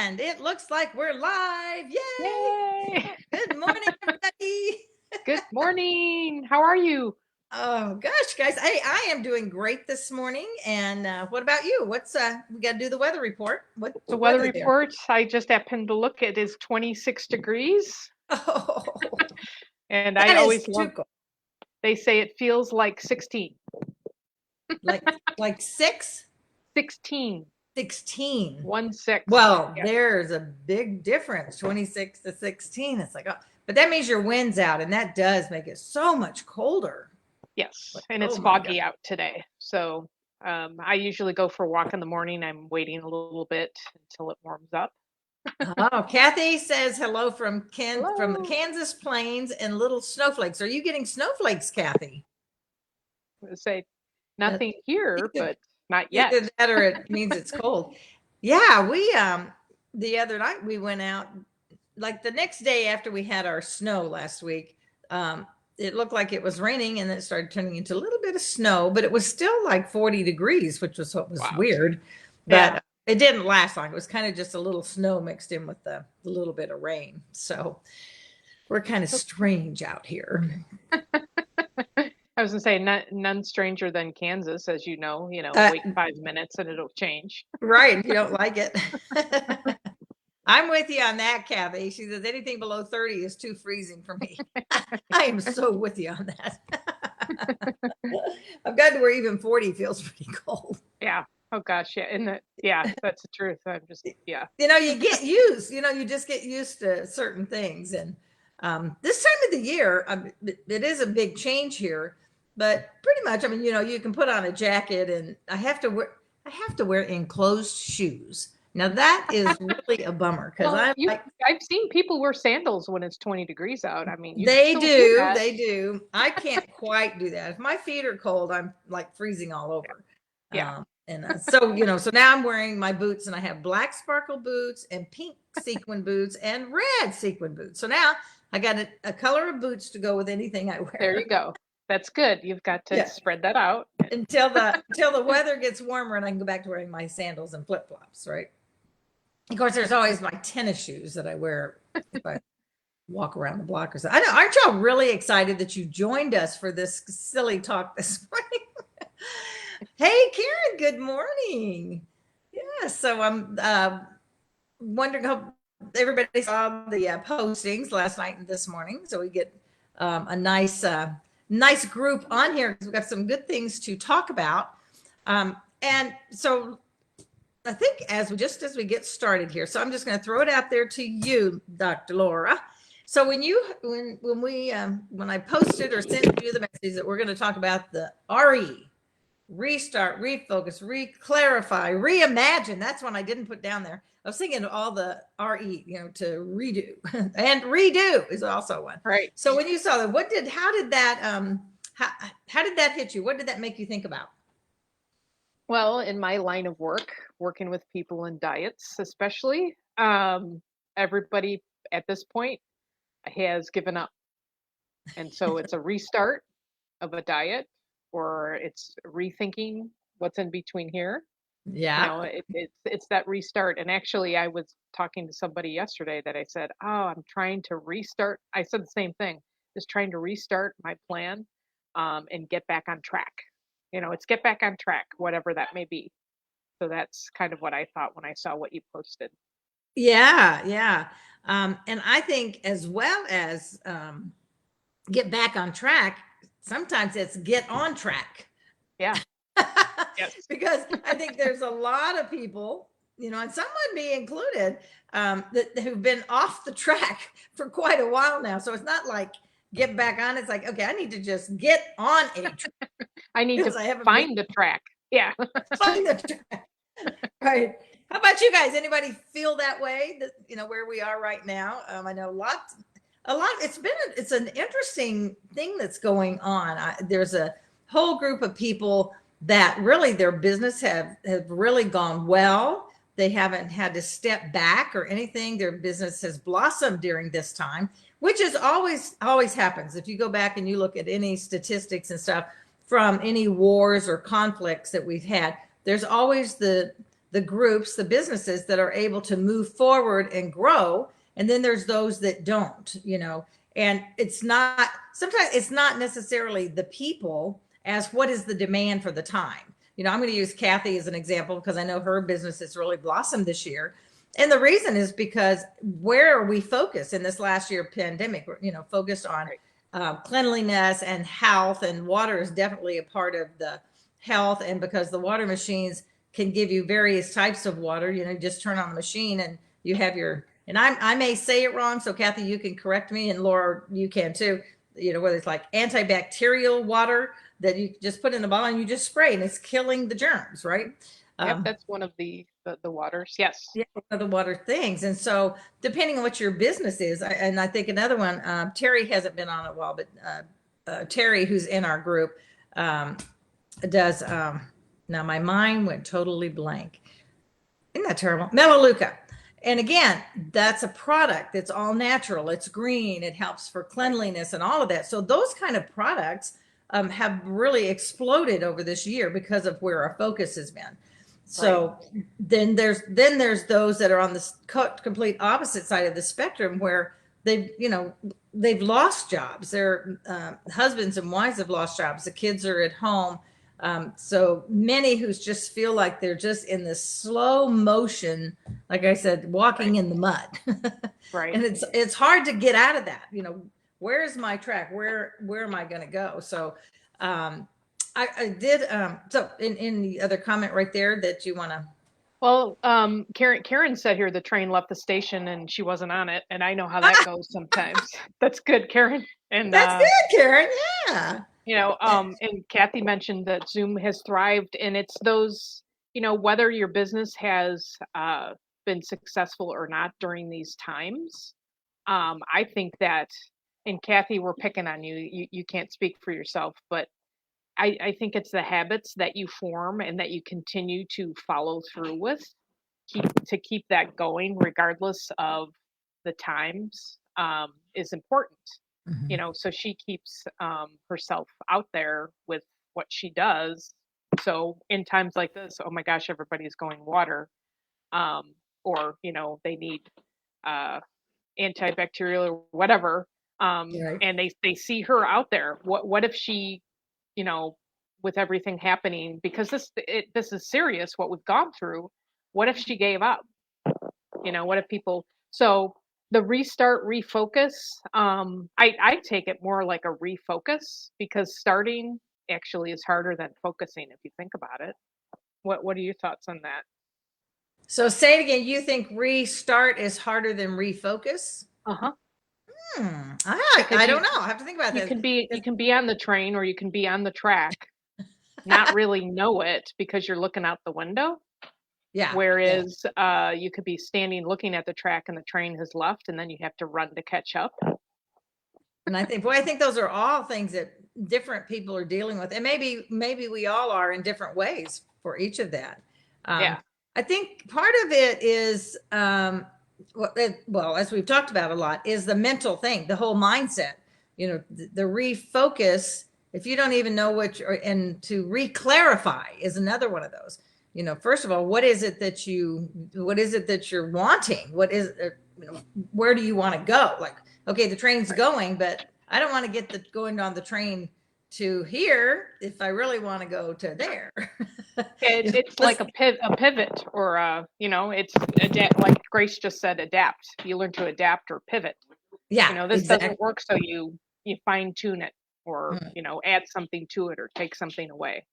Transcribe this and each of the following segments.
And it looks like we're live. Yay! Yay! Good morning, everybody. Good morning. How are you? Oh gosh, guys, I am doing great this morning. And what about you? What's we got to do the weather report. The What weather weather there? report, I just happened to look, it is 26 degrees. Oh, And I that is always too love, cold. they say it feels like 16. Like 16. 16. 1 6. Well, Yeah. there's a big difference, 26 to 16. It's like, oh, but that means your wind's out, and that does make it so much colder. Yes. Like, And oh it's my God. foggy out today. So I usually go for a walk in the morning. I'm waiting a little bit until it warms up. Oh, Kathy says hello from the Hello. Kansas plains and little snowflakes. Are you getting snowflakes, Kathy? I say Uh, nothing here, either, but not yet. either that or it means it's cold. Yeah, we the other night we went out, like the next day after we had our snow last week. It looked like it was raining, and then it started turning into a little bit of snow, but it was still like 40 degrees, which was what was Wow. weird. Yeah. But it didn't last long. It was kind of just a little snow mixed in with the little bit of rain. So we're kind of strange out here. I was gonna say none stranger than Kansas, as Uh, wait 5 minutes and it'll change. right. If you don't like it. I'm with you on that, Kathy. She says anything below 30 is too freezing for me. I am so with you on that. I've gotten to where even 40 feels pretty cold. Yeah. Oh gosh, yeah. Yeah, that's the truth. I'm just yeah. You get used, you just get used to certain things. And this time of the year, it is a big change here, but pretty much, you can put on a jacket, and I have to wear enclosed shoes. Now that is really a bummer because Well, I'm you like, I've seen people wear sandals when it's 20 degrees out. I mean, you can they still do do, that. they do. I can't quite do that. If my feet are cold, I'm like freezing all over. Yeah. And so now I'm wearing my boots, and I have black sparkle boots and pink sequin boots and red sequin boots. So now I got a color of boots to go with anything I There you wear. go. That's good. You've got to Yeah. spread that out. Until the weather gets warmer and I can go back to wearing my sandals and flip flops, right? Of course, there's always my tennis shoes that I wear if I walk around the block or something. I know, aren't y'all really excited that you joined us for this silly talk this morning? Hey, Karen, good morning. Yeah, so I'm wondering how everybody saw the postings last night and this morning. So we get a nice group on here because we've got some good things to talk about. And so I think as we get started here, so I'm just going to throw it out there to you, Dr. Laura. So when I posted or sent you the message that we're going to talk about the RE, restart, refocus, re-clarify, reimagine. That's one I didn't put down there. I was thinking all the RE, to redo, and redo is also one. Right. So when you saw that, how did that hit you? What did that make you think about? Well, in my line of work, working with people in diets, especially, everybody at this point has given up. And so it's a restart of a diet, or it's rethinking what's in between here. Yeah. It's that restart. And actually, I was talking to somebody yesterday that I said, "Oh, I'm trying to restart." I said the same thing, just trying to restart my plan, and get back on track. It's get back on track, whatever that may be. So that's kind of what I thought when I saw what you posted. Yeah, yeah. And I think as well as get back on track, sometimes it's get on track. Yeah. Yes. Because I think there's a lot of people, and some would be included, that who've been off the track for quite a while now. So it's not like get back on. It's like, okay, I need to just get on a track. I need to Because I haven't find the track. Yeah. find the track. Right. How about you guys? Anybody feel that way? That where we are right now? I know a lot. It's an interesting thing that's going on. There's a whole group of people that really their business have really gone well. They haven't had to step back or anything. Their business has blossomed during this time, which is always happens. If you go back and you look at any statistics and stuff from any wars or conflicts that we've had, there's always the the groups, the businesses that are able to move forward and grow. And then there's those that don't, and sometimes it's not necessarily the people as what is the demand for the time. I'm going to use Kathy as an example because I know her business has really blossomed this year. And the reason is because where we focus in this last year pandemic, focused on cleanliness and health, and water is definitely a part of the health. And because the water machines can give you various types of water, just turn on the machine and you have and I may say it wrong. So Kathy, you can correct me, and Laura, you can too, whether it's like antibacterial water that you just put in the bottle and you just spray and it's killing the germs, right? Yep, that's one of the waters. Yes. Yeah, one of the water things. And so depending on what your business is, and I think another one, Terry hasn't been on a while, but Terry, who's in our group, does, now my mind went totally blank. Isn't that terrible? Melaleuca. And again, that's a product that's all natural. It's green. It helps for cleanliness and all of that. So those kind of products have really exploded over this year because of where our focus has been. So then there's those that are on the complete opposite side of the spectrum where they've lost jobs. Their husbands and wives have lost jobs. The kids are at home. So many who just feel like they're just in this slow motion, like I said, walking in the mud. Right. And it's hard to get out of that. Where is my track? Where am I going to go? So I did. So in the other comment right there that you want to. Well, Karen said here the train left the station and she wasn't on it, and I know how that goes sometimes. That's good, Karen. And that's good, Karen. Yeah. And Kathy mentioned that Zoom has thrived, and it's those, whether your business has been successful or not during these times. I think that, and Kathy, we're picking on you. You can't speak for yourself, but I think it's the habits that you form and that you continue to follow through with to keep that going regardless of the times is important. So she keeps herself out there with what she does. So in times like this, oh my gosh, everybody's going water, or they need antibacterial or whatever, Right. and they see her out there. What if she, with everything happening, because this is serious what we've gone through. What if she gave up? What if people? So the restart, refocus. I take it more like a refocus, because starting actually is harder than focusing if you think about it. What are your thoughts on that? So say it again. You think restart is harder than refocus? Uh-huh. I don't know. I have to think about You that. can be on the train, or you can be on the track, not really know it because you're looking out the window. Yeah. Whereas you could be standing looking at the track and the train has left, and then you have to run to catch up. And I think those are all things that different people are dealing with, and maybe we all are in different ways for each of that. Yeah. I think part of it is, well, as we've talked about a lot, is the mental thing, the whole mindset. The refocus. If you don't even know and to re-clarify is another one of those. First of all, what is it that you're wanting? Where do you want to go? Like, okay, the train's going, but I don't want to get going on the train to here if I really want to go to there. It's like a pivot, or it's adapt, like Grace just said, adapt. You learn to adapt or pivot. Yeah, this exactly. doesn't work, so you fine tune it, or add something to it or take something away.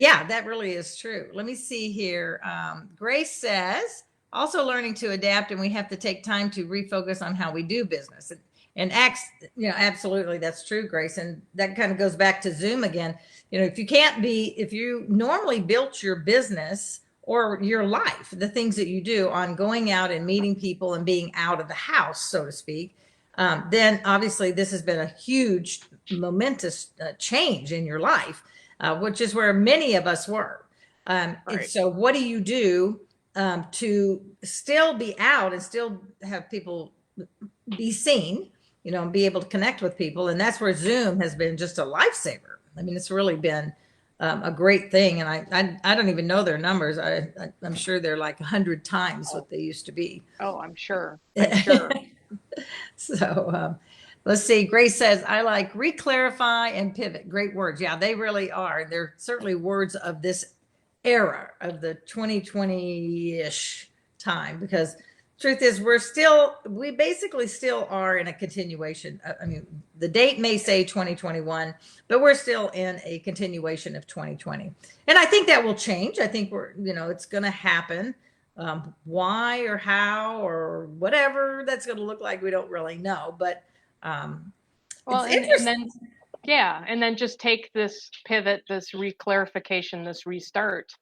Yeah, that really is true. Let me see here. Grace says, also learning to adapt, and we have to take time to refocus on how we do business. And absolutely, that's true, Grace. And that kind of goes back to Zoom again. If you normally built your business or your life, the things that you do on going out and meeting people and being out of the house, so to speak, then obviously this has been a huge, momentous change in your life. Which is where many of us were. And so what do you do to still be out and still have people be seen, and be able to connect with people? And that's where Zoom has been just a lifesaver. I mean, it's really been a great thing. And I don't even know their numbers. I'm sure they're like 100 times what they used to be. Oh, I'm sure. I'm sure. So let's see. Grace says, I like reclarify and pivot. Great words. Yeah, they really are. They're certainly words of this era of the 2020-ish time, because truth is we basically still are in a continuation. I mean, the date may say 2021, but we're still in a continuation of 2020. And I think that will change. I think it's going to happen. Why or how or whatever that's going to look like, we don't really know. But Well, it's interesting. and then, yeah, and then just take this pivot, this reclarification, this restart,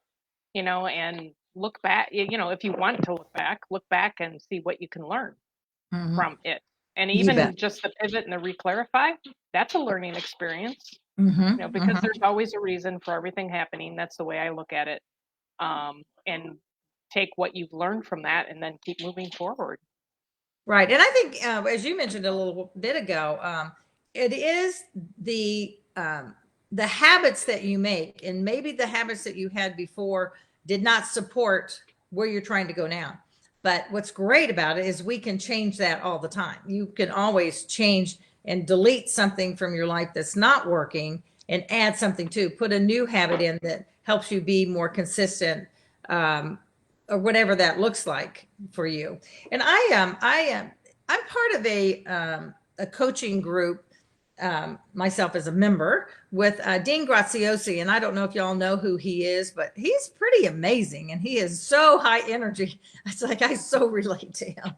and look back. If you want to look back and see what you can learn from it. And You even bet. just the pivot and the reclarify, that's a learning experience, Mm-hmm. because there's always a reason for everything happening. That's the way I look at it. And take what you've learned from that and then keep moving forward. Right. And I think, as you mentioned a little bit ago, it is the habits that you make, and maybe the habits that you had before did not support where you're trying to go now. But what's great about it is we can change that all the time. You can always change and delete something from your life that's not working and add something to put a new habit in that helps you be more consistent, or whatever that looks like for you. And I'm part of a coaching group, myself as a member, with Dean Graziosi. And I don't know if y'all know who he is, but he's pretty amazing. And he is so high energy. It's like, I so relate to him.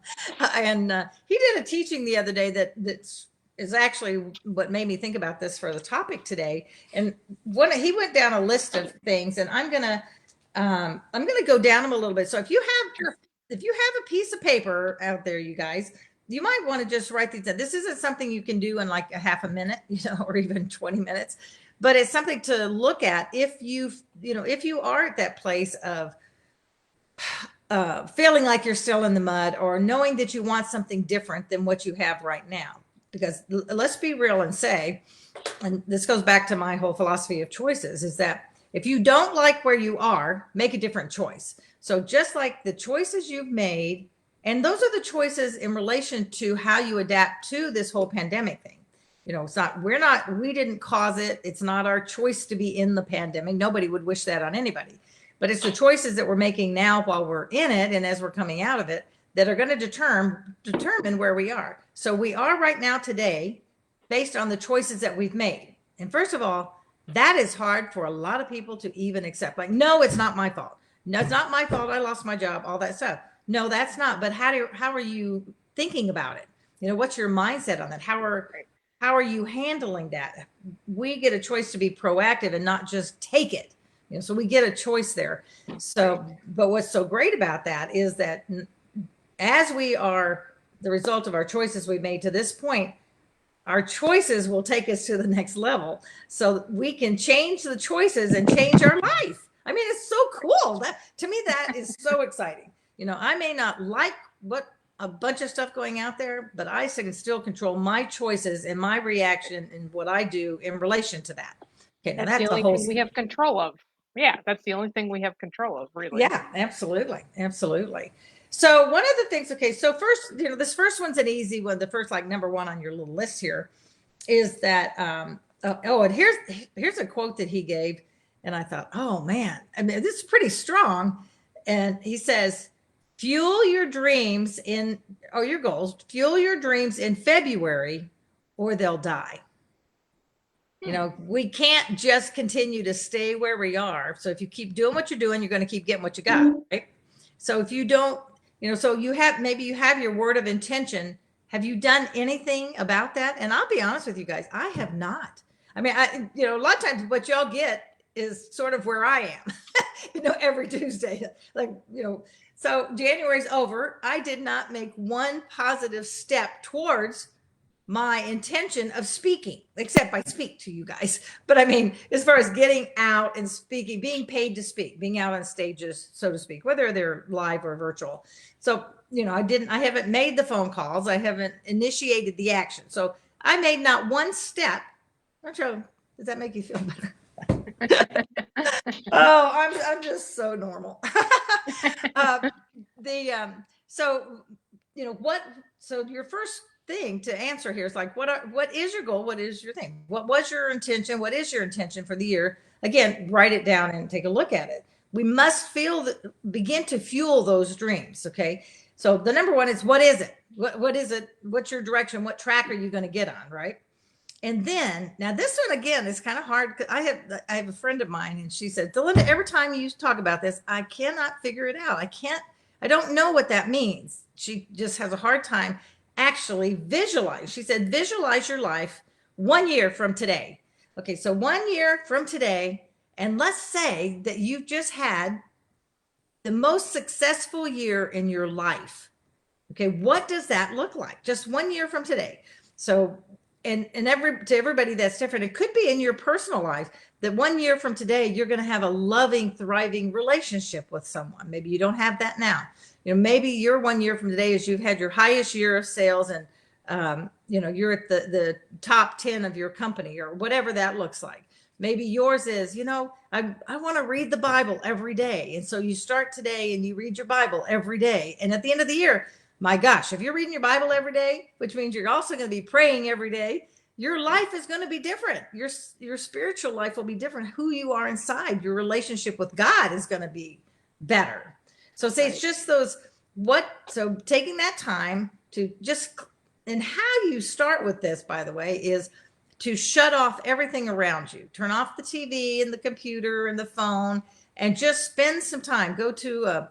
And he did a teaching the other day that's is actually what made me think about this for the topic today. And he went down a list of things, and I'm gonna go down them a little bit. So if you have a piece of paper out there, you guys, you might want to just write these down. This isn't something you can do in like a half a minute, or even 20 minutes, but it's something to look at if if you are at that place of feeling like you're still in the mud, or knowing that you want something different than what you have right now. Because let's be real and say, and this goes back to my whole philosophy of choices, is that if you don't like where you are, make a different choice. So just like the choices you've made, and those are the choices in relation to how you adapt to this whole pandemic thing. We didn't cause it. It's not our choice to be in the pandemic. Nobody would wish that on anybody, but it's the choices that we're making now while we're in it and as we're coming out of it that are going to determine where we are. So we are right now today based on the choices that we've made. And first of all, that is hard for a lot of people to even accept. Like, no, it's not my fault. No, it's not my fault. I lost my job, all that stuff. No, that's not. But how are you thinking about it? What's your mindset on that? How are you handling that? We get a choice to be proactive and not just take it. So we get a choice there. So, but what's so great about that is that as we are the result of our choices we've made to this point, our choices will take us to the next level. So we can change the choices and change our life. I mean, it's so cool. To me, that is so exciting. I may not like what a bunch of stuff going out there, but I can still control my choices and my reaction and what I do in relation to that. Okay, now that's the only thing we have control of. Yeah, that's the only thing we have control of, really. Yeah, absolutely. Absolutely. So one of the things, okay, so first, this first one's an easy one. The first, like, number one on your little list here is that, and here's a quote that he gave. And I thought, oh man, I mean, this is pretty strong. And he says, fuel your dreams your goals, fuel your dreams in February or they'll die. We can't just continue to stay where we are. So if you keep doing what you're doing, you're going to keep getting what you got, right? So if you don't, so you have your word of intention. Have you done anything about that? And I'll be honest with you guys, I have not. I mean, a lot of times what y'all get is sort of where I am, every Tuesday, like, so January's over. I did not make one positive step towards my intention of speaking, except I speak to you guys. But I mean, as far as getting out and speaking, being paid to speak, being out on stages, so to speak, whether they're live or virtual. So, I haven't made the phone calls. I haven't initiated the action. So I made not one step. I'm sure, does that make you feel better? Oh, I'm just so normal. uh, so so your first thing to answer here is like, what is your goal? What is your thing? What was your intention? What is your intention for the year? Again, write it down and take a look at it. We must begin to fuel those dreams. Okay. So the number one is, what is it? What is it? What's your direction? What track are you going to get on? Right. And then now this one again is kind of hard because I have a friend of mine and she said, Delinda, every time you talk about this, I cannot figure it out. I don't know what that means. She just has a hard time actually visualize. She said, visualize your life 1 year from today. Okay, so 1 year from today, and let's say that you've just had the most successful year in your life. Okay, what does that look like? Just 1 year from today. So to everybody that's different. It could be in your personal life that 1 year from today you're going to have a loving, thriving relationship with someone. Maybe you don't have that now. Maybe your 1 year from today is you've had your highest year of sales, and you're at the top 10 of your company, or whatever that looks like. Maybe yours is, I want to read the Bible every day, and so you start today and you read your Bible every day, and at the end of the year, my gosh, if you're reading your Bible every day, which means you're also going to be praying every day, your life is going to be different. Your spiritual life will be different. Who you are inside, your relationship with God is going to be better. So say it's just so taking that time to and how you start with this, by the way, is to shut off everything around you. Turn off the TV and the computer and the phone, and just spend some time. Go to I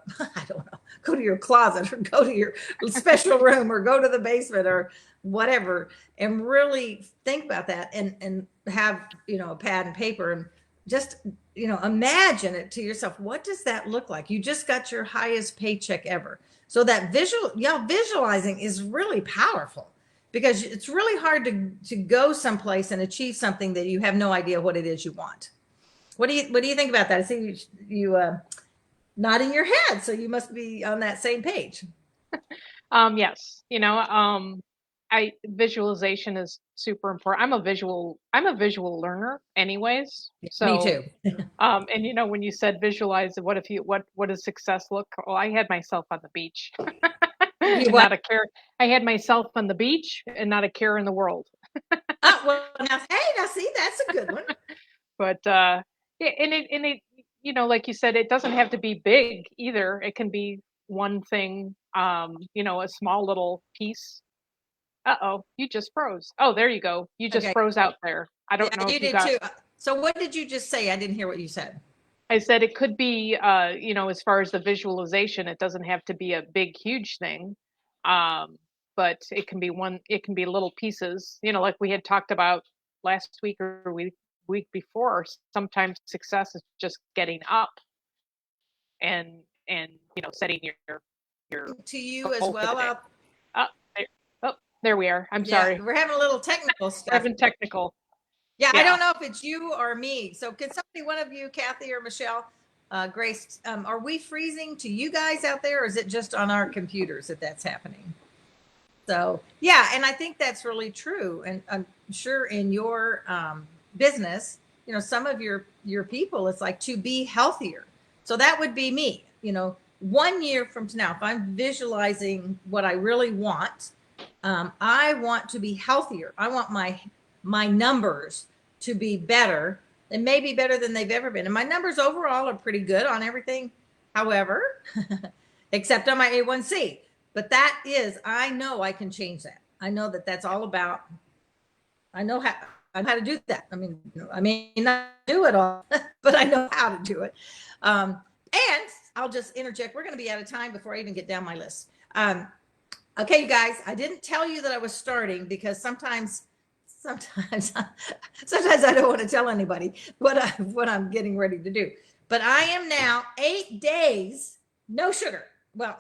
don't know, go to your closet, or go to your special room, or go to the basement, or whatever, and really think about that, and have a pad and paper, and just imagine it to yourself. What does that look like? You just got your highest paycheck ever. So that visualizing is really powerful, because it's really hard to go someplace and achieve something that you have no idea what it is you want. What do you think about that? I see you nodding your head, so you must be on that same page. Yes, visualization is super important. I'm a visual learner anyways. Me So, too. and when you said visualize, what does success look? Well, I had myself on the beach You and what? not a care. I had myself on the beach and not a care in the world. Oh, well, now see, that's a good one. But yeah, and it like you said, it doesn't have to be big either. It can be one thing, a small little piece. Uh-oh, you just froze. Oh, there you go. You just Okay. froze out there. I don't Yeah, know you if you did got. too. So what did you just say? I didn't hear what you said. I said it could be, as far as the visualization, it doesn't have to be a big, huge thing. Um, but it can be little pieces, like we had talked about last week or week before. Sometimes success is just getting up and setting your To you as goal for the well day. out. Oh, there we are. I'm Yeah, sorry. we're having a little technical We're stuff. having technical. Yeah, I Yeah. don't know if it's you or me. So can somebody, one of you, Kathy or Michelle, Grace, are we freezing to you guys out there, or is it just on our computers that's happening? So yeah, and I think that's really true. And I'm sure in your business, some of your people, it's like to be healthier. So that would be me. 1 year from now, if I'm visualizing what I really want, I want to be healthier. I want my numbers to be better, and maybe better than they've ever been. And my numbers overall are pretty good on everything. However, except on my A1C. But I know I can change that. I know that's all about, I know how to do that. I may not do it all, but I know how to do it. And I'll just interject. We're going to be out of time before I even get down my list. Okay, you guys, I didn't tell you that I was starting, because sometimes I don't want to tell anybody what I'm getting ready to do. But I am now 8 days, no sugar. Well,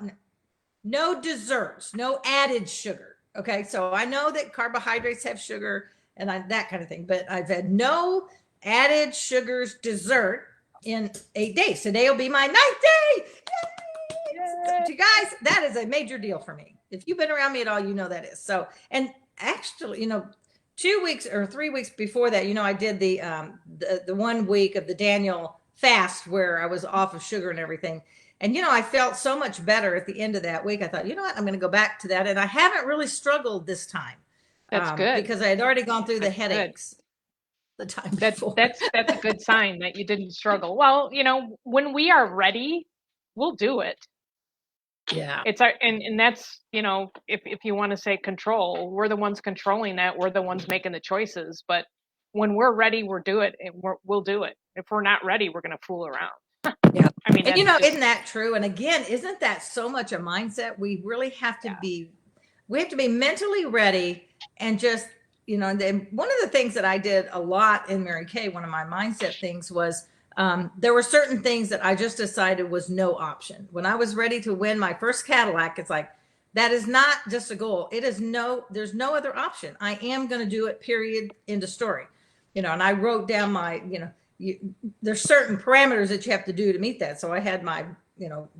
no desserts, no added sugar. Okay, so I know that carbohydrates have sugar and that kind of thing, but I've had no added sugars dessert in 8 days. Today will be my 9th day. Yay! You guys, that is a major deal for me. If you've been around me at all, you know that is. So, and actually, 2 weeks or 3 weeks before that, I did the 1 week of the Daniel fast where I was off of sugar and everything. And I felt so much better at the end of that week. I thought, what, I'm going to go back to that. And I haven't really struggled this time, That's good. because I had already gone through the That's good. headaches the time That's before. that's a good sign that you didn't struggle. Well, when we are ready, we'll do it. Yeah. It's our and that's, if you want to say control, we're the ones controlling that. We're the ones making the choices. But when we're ready, we'll do it, and we'll do it. If we're not ready, we're going to fool around. Yeah. I mean, And that's just, isn't that true? And again, isn't that so much a mindset? We really have to yeah. we have to be mentally ready and just, and then one of the things that I did a lot in Mary Kay, one of my mindset things was, there were certain things that I just decided was no option. When I was ready to win my first Cadillac, it's like, that is not just a goal. There's no other option. I am going to do it, period, end of story. And I wrote down my, there's certain parameters that you have to do to meet that. So I had my,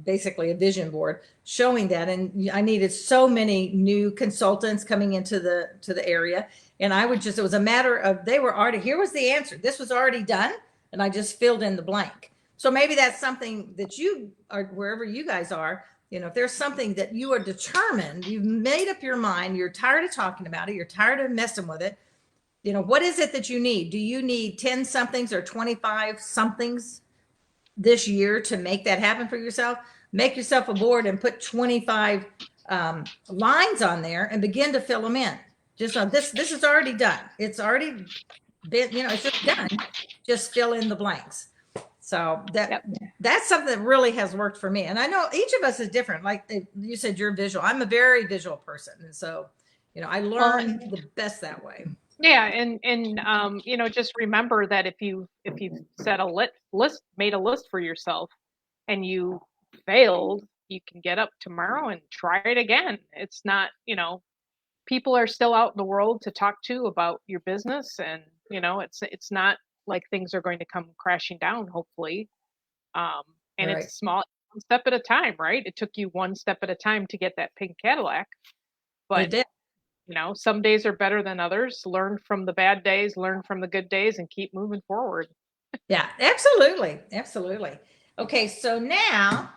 basically a vision board showing that. And I needed so many new consultants coming into the area. And it was a matter of, they were already, here was the answer. This was already done. And I just filled in the blank. So maybe that's something that you are, wherever you guys are, if there's something that you are determined, you've made up your mind, you're tired of talking about it, you're tired of messing with it. What is it that you need? Do you need 10 somethings or 25 somethings this year to make that happen for yourself? Make yourself a board and put 25 lines on there and begin to fill them in. Just on this is already done. It's already been, it's just done. Just fill in the blanks. So that's something that really has worked for me. And I know each of us is different. Like you said, you're visual. I'm a very visual person. And so, I learn the best that way. Yeah, and just remember that if you set a list, made a list for yourself, and you failed, you can get up tomorrow and try it again. It's not, people are still out in the world to talk to about your business, and it's not like things are going to come crashing down, hopefully. And Right. it's small, one step at a time, right? It took you one step at a time to get that pink Cadillac, but It did. some days are better than others. Learn from the bad days, learn from the good days, and keep moving forward. Yeah, absolutely. Absolutely. Okay, so now,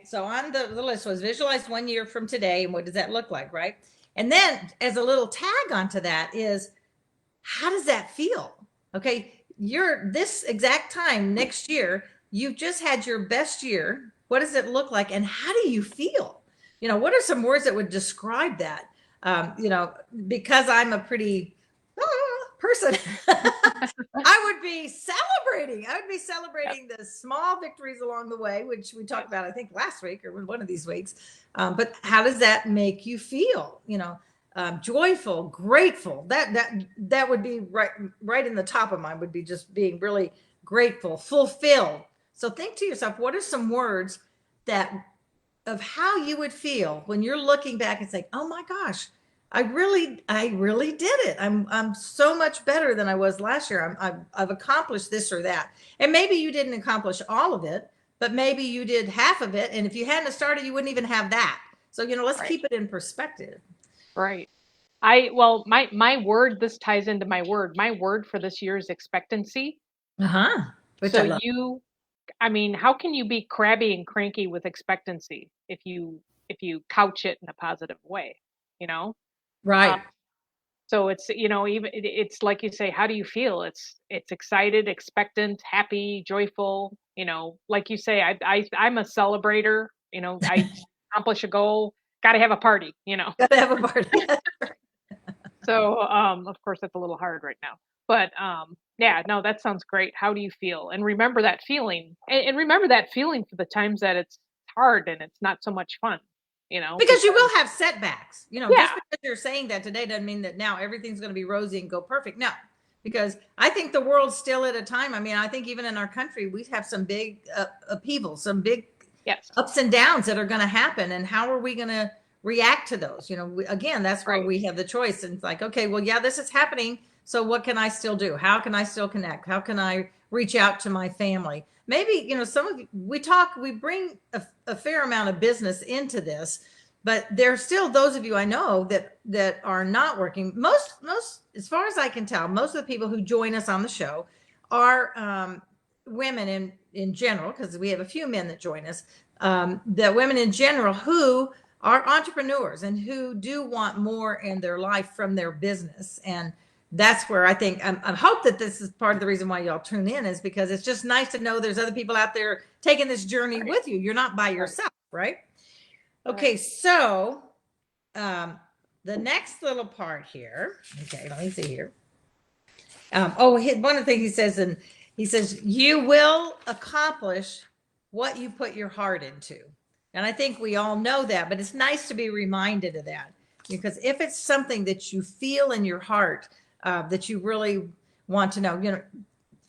so on the list was visualize 1 year from today. And what does that look like, right? And then as a little tag onto that is, how does that feel? Okay, you're this exact time next year, you've just had your best year. What does it look like? And how do you feel? What are some words that would describe that? Because I'm a pretty person, I would be celebrating. I would be celebrating the small victories along the way, which we talked about, I think, last week or one of these weeks. But how does that make you feel? Joyful, grateful. That would be right in the top of mine. Would be just being really grateful, fulfilled. So think to yourself, what are some words of how you would feel when you're looking back and saying, "Oh my gosh, I really did it. I'm so much better than I was last year. I've accomplished this or that." And maybe you didn't accomplish all of it, but maybe you did half of it. And if you hadn't started, you wouldn't even have that. So, let's Right. keep it in perspective. Right. My word, this ties into my word. My word for this year is expectancy. Which So I love. how can you be crabby and cranky with expectancy if you couch it in a positive way, you know? Uh, Right. so it's, even it's like you say, how do you feel? It's excited, expectant, happy, joyful, like you say, I'm a celebrator, I accomplish a goal, got to have a party. Gotta have a party. So, of course, that's a little hard right now. But yeah, no, that sounds great. How do you feel? And remember that feeling. And remember that feeling for the times that it's hard and it's not so much fun, Because you will have setbacks. Just yeah, because you're saying that today doesn't mean that now everything's going to be rosy and go perfect. No, because I think the world's still at a time. I mean, I think even in our country, we have some big upheavals, some big yes, ups and downs that are going to happen. And how are we going to react to those? Again, that's where right, we have the choice. And it's like, okay, well, yeah, this is happening. So what can I still do? How can I still connect? How can I reach out to my family? Maybe, some of we bring a fair amount of business into this, but there's still those of you I know that are not working. Most, as far as I can tell, most of the people who join us on the show are women in general, because we have a few men that join us. The women in general who are entrepreneurs and who do want more in their life from their business. And that's where I think I hope that this is part of the reason why y'all tune in, is because it's just nice to know there's other people out there taking this journey with you. You're not by yourself, right? Okay, so the next little part here. Okay, let me see here. One of the things he says, and he says, you will accomplish what you put your heart into. And I think we all know that, but it's nice to be reminded of that, because if it's something that you feel in your heart, that you really want to know,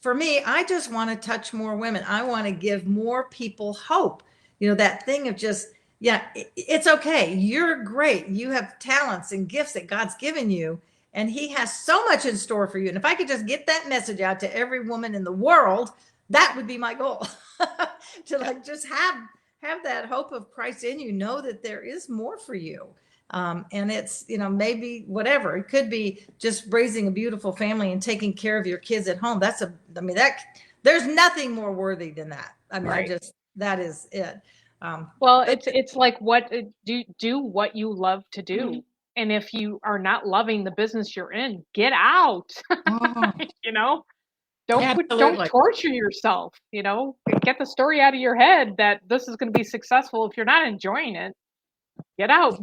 for me, I just want to touch more women. I want to give more people hope. That thing of just, yeah, it's okay. You're great. You have talents and gifts that God's given you, and he has so much in store for you. And if I could just get that message out to every woman in the world, that would be my goal. To just have that hope of Christ in you, know that there is more for you. And it's, maybe whatever, it could be just raising a beautiful family and taking care of your kids at home. There's nothing more worthy than that. That is it. Well, it's like, what do what you love to do. And if you are not loving the business you're in, get out. Don't torture yourself, get the story out of your head that this is going to be successful. If you're not enjoying it, get out,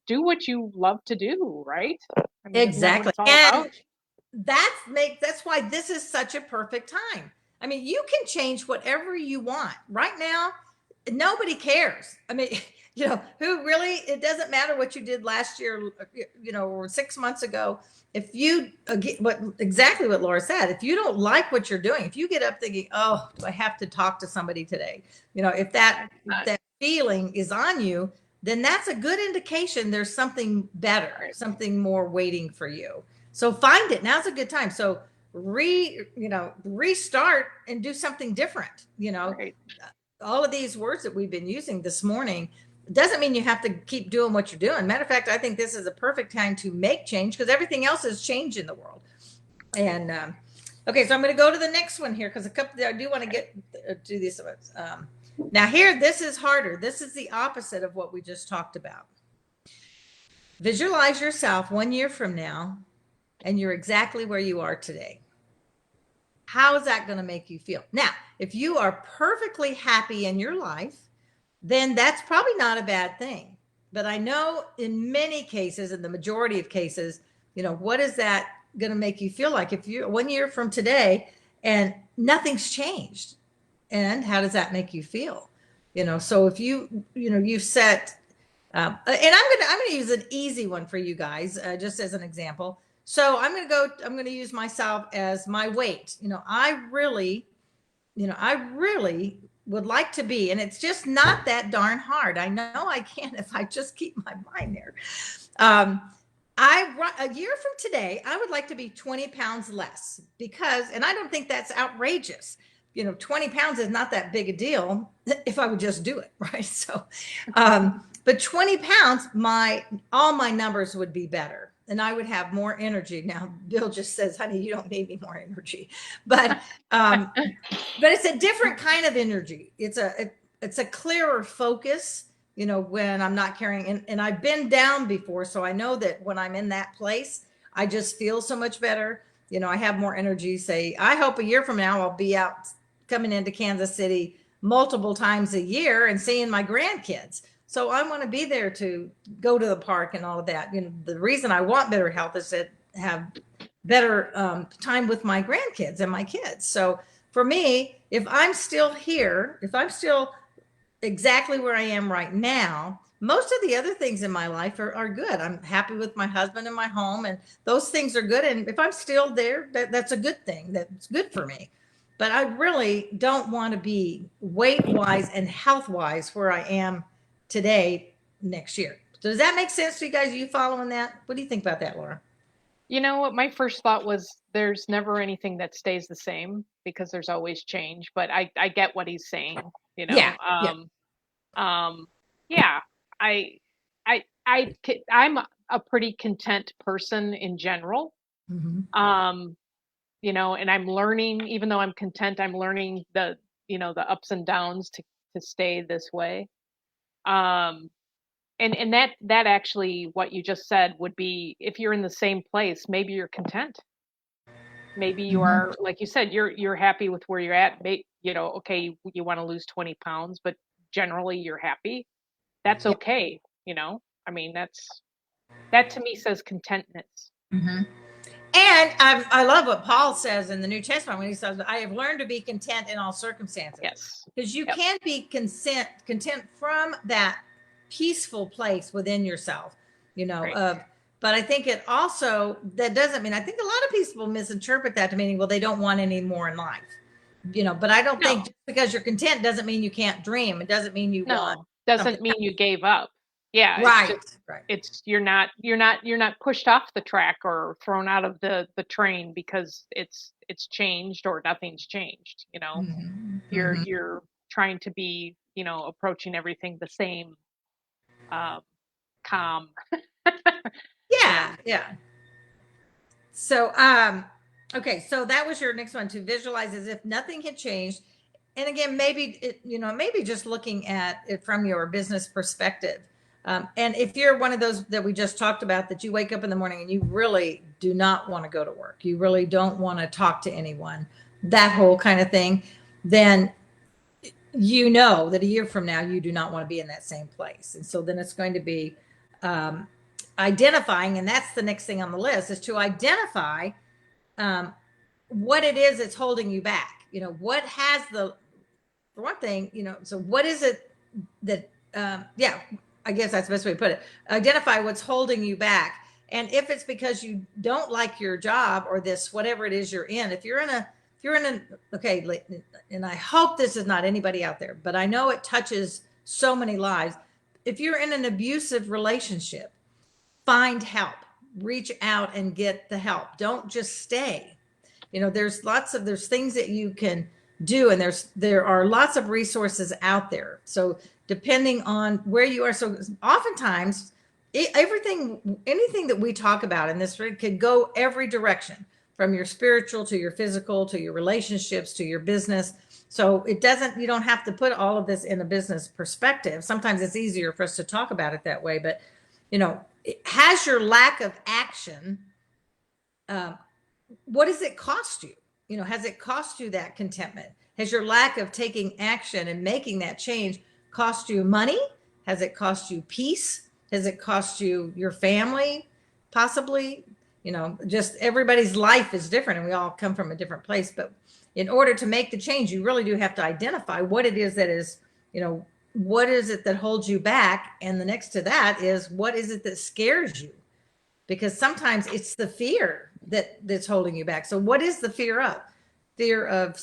do what you love to do, right? Exactly. And that's why this is such a perfect time. I mean, you can change whatever you want right now. Nobody cares. I mean, who really, it doesn't matter what you did last year, or 6 months ago. If you, exactly what Laura said, if you don't like what you're doing, if you get up thinking, oh, do I have to talk to somebody today? If that feeling is on you, then that's a good indication there's something better, something more waiting for you. So find it. Now's a good time. So restart and do something different. All of these words that we've been using this morning doesn't mean you have to keep doing what you're doing. Matter of fact, I think this is a perfect time to make change, because everything else has changed in the world. And okay, so I'm going to go to the next one here, because I do want to get to these. Now here, this is harder. This is the opposite of what we just talked about. Visualize yourself 1 year from now, and you're exactly where you are today. How is that going to make you feel? Now, if you are perfectly happy in your life, then that's probably not a bad thing. But I know in many cases, in the majority of cases, what is that going to make you feel like if you're 1 year from today and nothing's changed? And how does that make you feel? So if you've set, and I'm going to use an easy one for you guys, just as an example. So I'm going to use myself as my weight. I really would like to be, and it's just not that darn hard. I know I can if I just keep my mind there. A year from today, I would like to be 20 pounds less, and I don't think that's outrageous. 20 pounds is not that big a deal if I would just do it, right? So, but 20 pounds, all my numbers would be better, and I would have more energy. Now, Bill just says, honey, you don't need any more energy, but it's a different kind of energy. It's a clearer focus, when I'm not carrying, and I've been down before. So I know that when I'm in that place, I just feel so much better. I have more energy. I hope a year from now, I'll be out coming into Kansas City multiple times a year and seeing my grandkids. So I want to be there to go to the park and all of that. The reason I want better health is to have better time with my grandkids and my kids. So for me, if I'm still here, if I'm still exactly where I am right now, most of the other things in my life are good. I'm happy with my husband and my home, and those things are good. And if I'm still there, that's a good thing. That's good for me. But I really don't want to be weight-wise and health-wise where I am today next year. So does that make sense to you guys? Are you following that? What do you think about that, Laura? You know what? My first thought was there's never anything that stays the same, because there's always change. But I get what he's saying. Yeah. Yeah. I I'm a pretty content person in general. Mhm. Um, and I'm learning, even though I'm content, I'm learning the ups and downs to stay this way. Um, and that actually, what you just said would be, if you're in the same place, maybe you're content. Maybe you Mhm. are, like you said, you're happy with where you're at. Okay, you want to lose 20 pounds, but generally you're happy. That's Yeah. okay. I mean, that to me says contentness. Mhm. And I love what Paul says in the New Testament when he says, I have learned to be content in all circumstances. Yes. Because you Yep. can be content from that peaceful place within yourself, Right. but I think it also, that doesn't mean, I think a lot of people misinterpret that to meaning, well, they don't want any more in life, but I don't think No. just because you're content doesn't mean you can't dream. It doesn't mean you want No. something. Doesn't mean you gave up. Yeah, it's Right. just Right. it's you're not pushed off the track or thrown out of the train because it's changed or nothing's changed. Mhm. You're Mhm. you're trying to be, approaching everything the same, um, calm. Yeah. And Yeah. So, okay, so that was your next one, to visualize as if nothing had changed. And again, maybe maybe just looking at it from your business perspective. And if you're one of those that we just talked about, that you wake up in the morning and you really do not want to go to work, you really don't want to talk to anyone, that whole kind of thing, then that a year from now you do not want to be in that same place. And so then it's going to be um, identifying, and that's the next thing on the list, is to identify um, what it is that's holding you back. What has for one thing, so what is it that, yeah, I guess that's the best way to put it. Identify what's holding you back. And if it's because you don't like your job or this, whatever it is you're in, if you're in okay, and I hope this is not anybody out there, but I know it touches so many lives. If you're in an abusive relationship, find help, reach out and get the help. Don't just stay. There's things that you can do, and there are lots of resources out there. So depending on where you are, so oftentimes anything that we talk about in this could go every direction, from your spiritual to your physical to your relationships to your business. So you don't have to put all of this in a business perspective. Sometimes it's easier for us to talk about it that way, but has your lack of action, um, what does it cost you? Has it cost you that contentment? Has your lack of taking action and making that change cost you money? Has it cost you peace? Has it cost you your family? Possibly. Just everybody's life is different and we all come from a different place. But in order to make the change, you really do have to identify what it is that is, what is it that holds you back? And the next to that is, what is it that scares you? Because sometimes it's the fear that's holding you back. So what is the fear of? Fear of,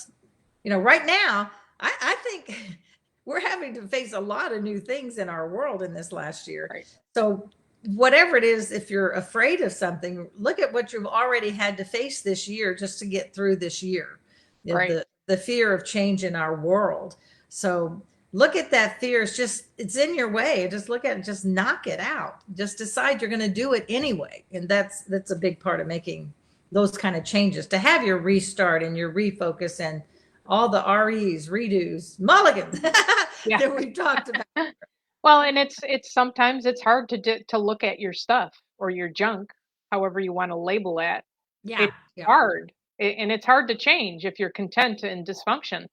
right now, I think we're having to face a lot of new things in our world in this last year. right, So whatever it is, if you're afraid of something, look at what you've already had to face this year just to get through this year. right, The fear of change in our world. So look at that fear. It's in your way. Just look at it, just knock it out. Just decide you're going to do it anyway. And that's a big part of making those kind of changes, to have your restart and your refocus and all the REs, redos, mulligans yeah. that we've talked about. Well, and it's sometimes it's hard to look at your stuff or your junk, however you want to label that. Yeah. It's Yeah. hard, and it's hard to change if you're content in dysfunction.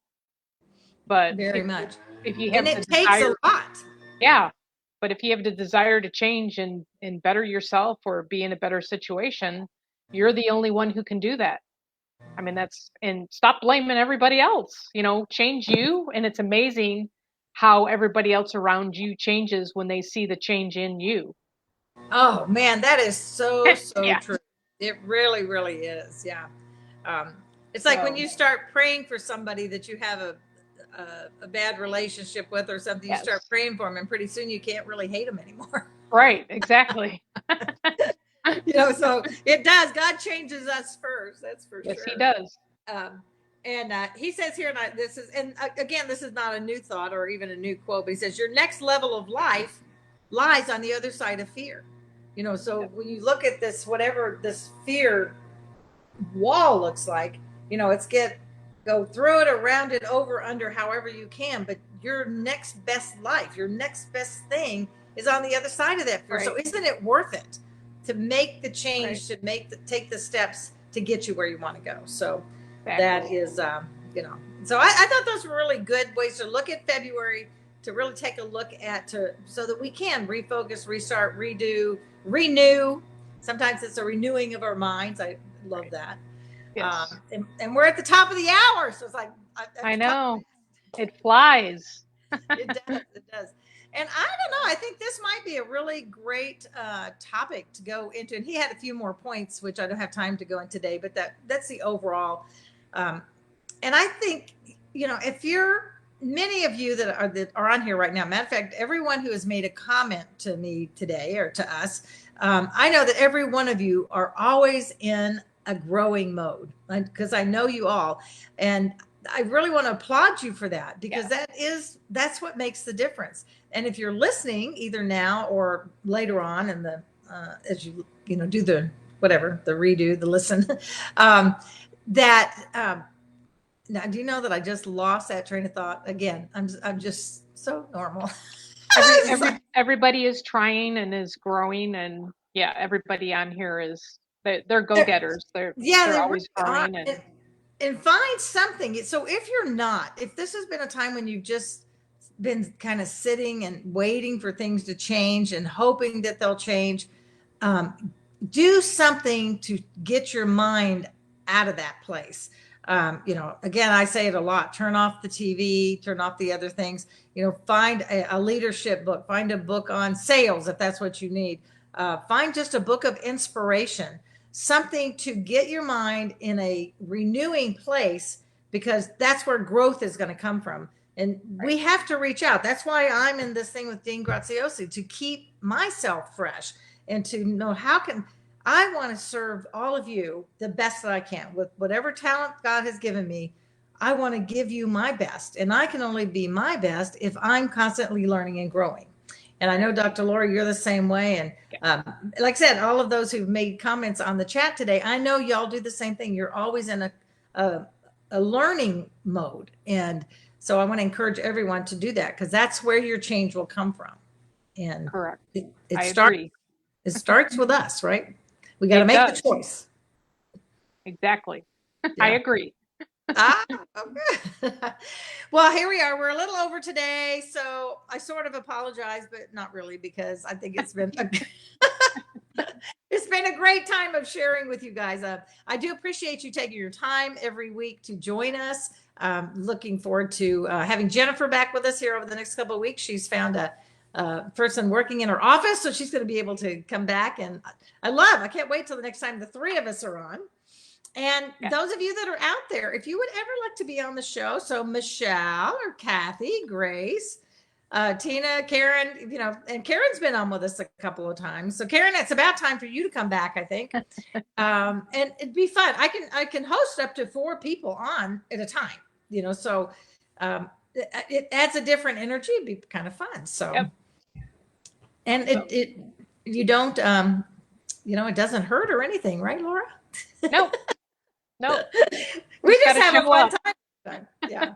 But Very if much. if you And have the it takes a desire, lot. yeah. But if you have the desire to change and better yourself or be in a better situation, you're the only one who can do that. I mean, and stop blaming everybody else. Change you, and it's amazing how everybody else around you changes when they see the change in you. Oh man, that is so, so Yeah. true. It really, really is. Yeah. Um, it's like when So, you start praying for somebody that you have a bad relationship with or something, you start yes. praying for them, and pretty soon you can't really hate them anymore. Right, exactly. So it does. God changes us first. That's for Yes, he sure. does. Um, and he says here, again, this is not a new thought or even a new quote, but he says, your next level of life lies on the other side of fear. So when you look at this, whatever this fear wall looks like, it's go through it, around it, over, under, however you can, but your next best life, your next best thing is on the other side of that fear. Right. So isn't it worth it to make the change, Right. to take the steps to get you where you want to go? So Exactly. that is, so I thought those were really good ways to look at February, to really take a look at, so that we can refocus, restart, redo, renew. Sometimes it's a renewing of our minds. I love that. Yes. And we're at the top of the hour. So it's like, I know. It flies. It does. It does. And I don't know. I think this might be a really great topic to go into. And he had a few more points, which I don't have time to go into today, but that's the overall. And I think, if many of you that are on here right now, matter of fact, everyone who has made a comment to me today or to us, I know that every one of you are always in a growing mode, because I know you all. And I really want to applaud you for that, because that's what makes the difference. And if you're listening either now or later on in the as you do the whatever, the redo, the listen, now, do you know that I just lost that train of thought again? I'm just so normal. Everybody is trying and is growing, and everybody on here is they're go-getters. They're always growing and find something. So if this has been a time when you've just been kind of sitting and waiting for things to change and hoping that they'll change, do something to get your mind out of that place. Again, I say it a lot: turn off the TV, turn off the other things, find a leadership book, find a book on sales if that's what you need, find just a book of inspiration, something to get your mind in a renewing place, because that's where growth is going to come from. And we have to reach out. That's why I'm in this thing with Dean Graziosi, to keep myself fresh and to know I want to serve all of you the best that I can with whatever talent God has given me. I want to give you my best, and I can only be my best if I'm constantly learning and growing. And I know, Dr. Laura, you're the same way. And like I said, all of those who've made comments on the chat today, I know y'all do the same thing. You're always in a learning mode. And so I want to encourage everyone to do that, because that's where your change will come from. And correct. It starts with us, right? We got to make the choice. Exactly. I agree. Okay. Well, here we are. We're a little over today, so I sort of apologize, but not really, because I think it's been it's been a great time of sharing with you guys. I do appreciate you taking your time every week to join us. Looking forward to having Jennifer back with us here over the next couple of weeks. She's found a person working in her office, so she's going to be able to come back. And I can't wait till the next time the three of us are on. And those of you that are out there, if you would ever like to be on the show, so Michelle or Kathy, Grace, Tina, Karen, and Karen's been on with us a couple of times. So Karen, it's about time for you to come back, I think. And it'd be fun. I can host up to 4 people on at a time, so it adds a different energy. It'd be kind of fun. So, and you don't, it doesn't hurt or anything, right, Laura? No. We just have a fun time. Yeah.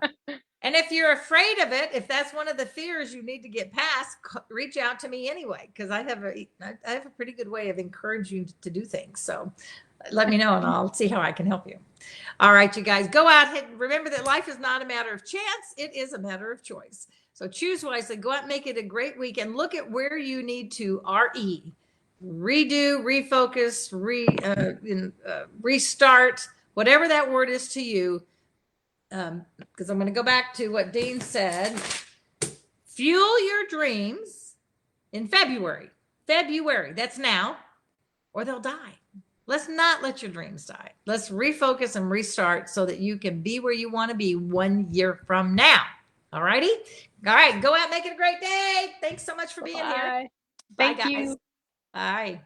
And if you're afraid of it, if that's one of the fears you need to get past, reach out to me anyway, because I have a pretty good way of encouraging you to do things. So let me know and I'll see how I can help you. All right, you guys, go out and remember that life is not a matter of chance. It is a matter of choice. So choose wisely, go out and make it a great week, and look at where you need to redo, refocus, restart, whatever that word is to you. Because I'm going to go back to what Dean said. Fuel your dreams in February. That's now, or they'll die. Let's not let your dreams die. Let's refocus and restart so that you can be where you want to be 1 year from now. All righty? All right. Go out and make it a great day. Thanks so much for being here. Thank you. Bye.